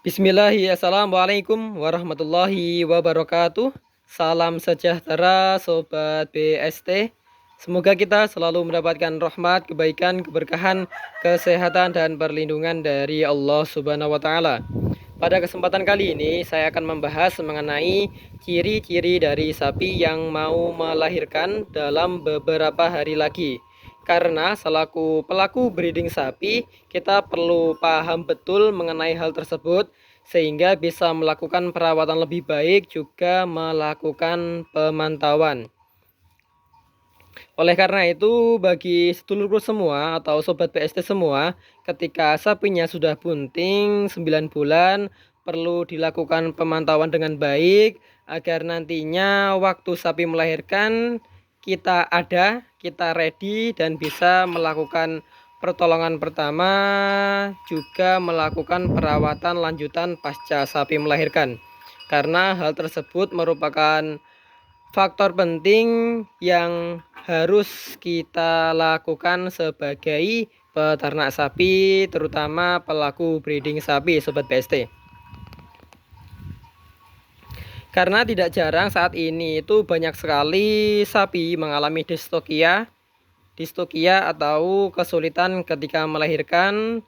Assalamualaikum warahmatullahi wabarakatuh. Salam sejahtera Sobat BST. Semoga kita selalu mendapatkan rahmat, kebaikan, keberkahan, kesehatan, dan perlindungan dari Allah Subhanahu wa Ta'ala. Pada kesempatan kali ini, saya akan membahas mengenai ciri-ciri dari sapi yang mau melahirkan dalam beberapa hari lagi. Karena selaku pelaku breeding sapi, kita perlu paham betul mengenai hal tersebut sehingga bisa melakukan perawatan lebih baik, juga melakukan pemantauan. Oleh karena itu, bagi sedulurku semua atau sobat BST semua, ketika sapinya sudah bunting 9 bulan, perlu dilakukan pemantauan dengan baik agar nantinya waktu sapi melahirkan kita ready dan bisa melakukan pertolongan pertama, juga melakukan perawatan lanjutan pasca sapi melahirkan. Karena hal tersebut merupakan faktor penting yang harus kita lakukan sebagai peternak sapi, terutama pelaku breeding sapi, Sobat BST. Karena tidak jarang saat ini itu banyak sekali sapi mengalami distokia atau kesulitan ketika melahirkan,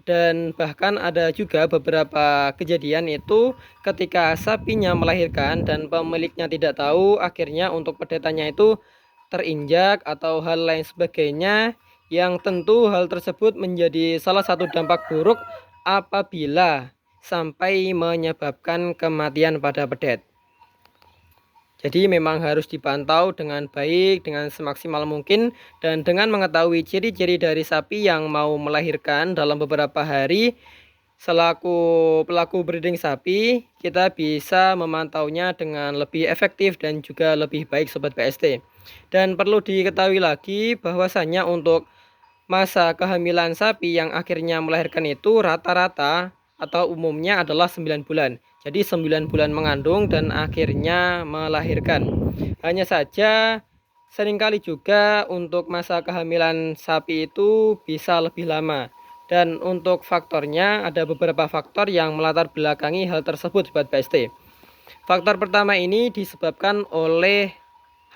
dan bahkan ada juga beberapa kejadian itu ketika sapinya melahirkan dan pemiliknya tidak tahu, akhirnya untuk pedetannya itu terinjak atau hal lain sebagainya, yang tentu hal tersebut menjadi salah satu dampak buruk apabila sampai menyebabkan kematian pada pedet. Jadi memang harus dipantau dengan baik, dengan semaksimal mungkin, dan dengan mengetahui ciri-ciri dari sapi yang mau melahirkan dalam beberapa hari, selaku pelaku breeding sapi, kita bisa memantaunya dengan lebih efektif dan juga lebih baik Sobat BST. Dan perlu diketahui lagi bahwasannya untuk masa kehamilan sapi yang akhirnya melahirkan itu rata-rata atau umumnya adalah 9 bulan. Jadi 9 bulan mengandung dan akhirnya melahirkan. Hanya saja seringkali juga untuk masa kehamilan sapi itu bisa lebih lama. Dan untuk faktornya ada beberapa faktor yang melatar belakangi hal tersebut Sobat BST. Faktor pertama ini disebabkan oleh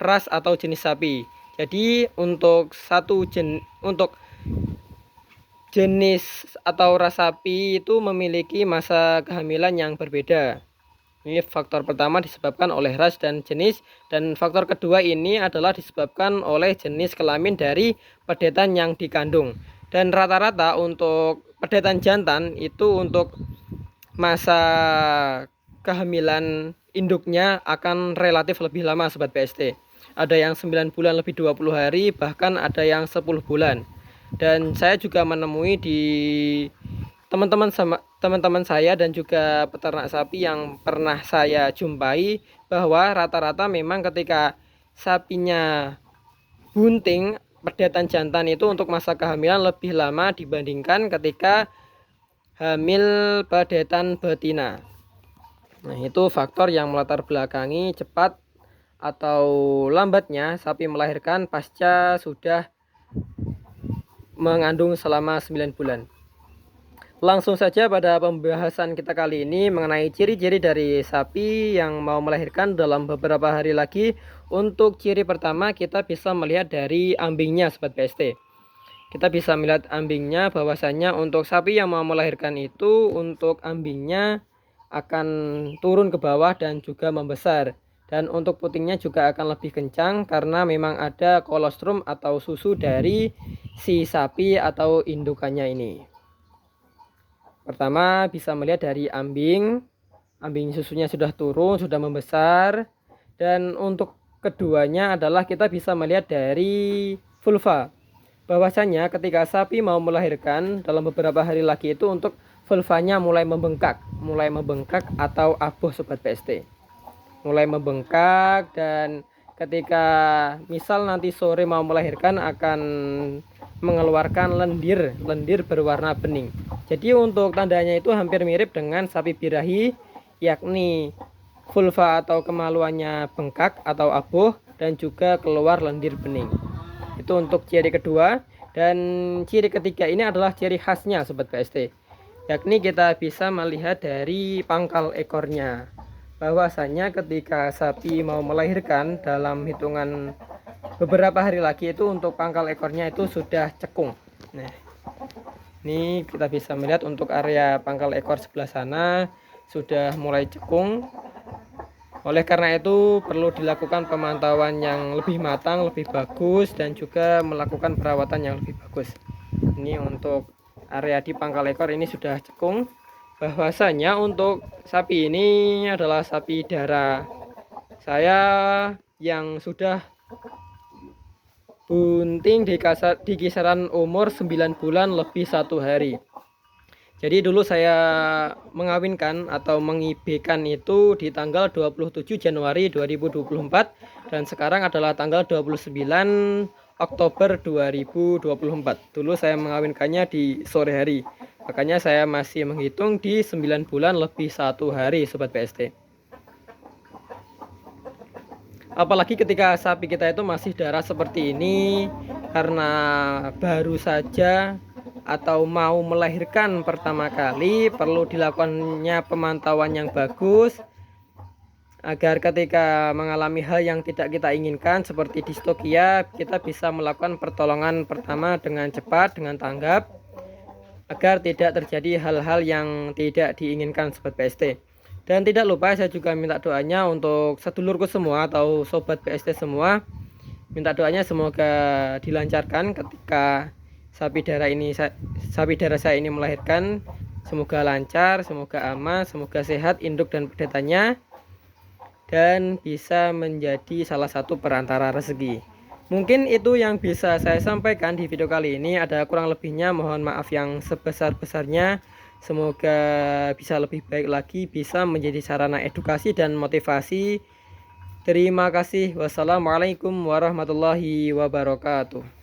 ras atau jenis sapi. Jadi untuk jenis atau ras sapi itu memiliki masa kehamilan yang berbeda. Ini faktor pertama disebabkan oleh ras dan jenis, dan faktor kedua ini adalah disebabkan oleh jenis kelamin dari pedetan yang dikandung. Dan rata-rata untuk pedetan jantan itu untuk masa kehamilan induknya akan relatif lebih lama Sobat BST. Ada yang 9 bulan lebih 20 hari, bahkan ada yang 10 bulan. Dan saya juga menemui di teman-teman saya dan juga peternak sapi yang pernah saya jumpai, bahwa rata-rata memang ketika sapinya bunting pedetan jantan itu untuk masa kehamilan lebih lama dibandingkan ketika hamil pedetan betina. Nah, itu faktor yang melatar belakangi cepat atau lambatnya sapi melahirkan pasca sudah mengandung selama 9 bulan. Langsung saja pada pembahasan kita kali ini mengenai ciri-ciri dari sapi yang mau melahirkan dalam beberapa hari lagi. Untuk ciri pertama kita bisa melihat dari ambingnya Sobat BST. Kita bisa melihat ambingnya, bahwasanya untuk sapi yang mau melahirkan itu untuk ambingnya akan turun ke bawah dan juga membesar. Dan untuk putingnya juga akan lebih kencang karena memang ada kolostrum atau susu dari si sapi atau indukannya ini. Pertama bisa melihat dari ambing susunya sudah turun, sudah membesar. Dan untuk keduanya adalah kita bisa melihat dari vulva, bahwasanya ketika sapi mau melahirkan dalam beberapa hari lagi itu untuk vulvanya mulai membengkak atau abuh Sobat BST. Mulai membengkak, dan ketika misal nanti sore mau melahirkan akan mengeluarkan lendir berwarna bening. Jadi untuk tandanya itu hampir mirip dengan sapi birahi, yakni vulva atau kemaluannya bengkak atau abuh dan juga keluar lendir bening. Itu untuk ciri kedua. Dan ciri ketiga ini adalah ciri khasnya Sobat BST. yakni kita bisa melihat dari pangkal ekornya. Bahwasanya ketika sapi mau melahirkan dalam hitungan beberapa hari lagi itu untuk pangkal ekornya itu sudah cekung. Nah, ini kita bisa melihat untuk area pangkal ekor sebelah sana sudah mulai cekung. Oleh karena itu perlu dilakukan pemantauan yang lebih matang, lebih bagus, dan juga melakukan perawatan yang lebih bagus. Ini untuk area di pangkal ekor ini sudah cekung. Bahwasanya untuk sapi ini adalah sapi darah saya yang sudah bunting di kisaran umur 9 bulan lebih 1 hari. Jadi dulu saya mengawinkan atau mengibekan itu di tanggal 27 Januari 2024 dan sekarang adalah tanggal 29 Oktober 2024. Dulu saya mengawinkannya di sore hari. Makanya saya masih menghitung di 9 bulan lebih 1 hari Sobat PST. Apalagi ketika sapi kita itu masih darah seperti ini karena baru saja atau mau melahirkan pertama kali, perlu dilakukannya pemantauan yang bagus agar ketika mengalami hal yang tidak kita inginkan seperti distokia, kita bisa melakukan pertolongan pertama dengan cepat, dengan tanggap, agar tidak terjadi hal-hal yang tidak diinginkan Sobat PST. Dan tidak lupa saya juga minta doanya untuk sedulurku semua atau Sobat PST semua, minta doanya semoga dilancarkan ketika sapi darah saya ini melahirkan. Semoga lancar, semoga aman, semoga sehat induk dan pedetannya, dan bisa menjadi salah satu perantara rezeki. Mungkin itu yang bisa saya sampaikan di video kali ini. Ada kurang lebihnya mohon maaf yang sebesar-besarnya. Semoga bisa lebih baik lagi, bisa menjadi sarana edukasi dan motivasi. Terima kasih. Wassalamualaikum warahmatullahi wabarakatuh.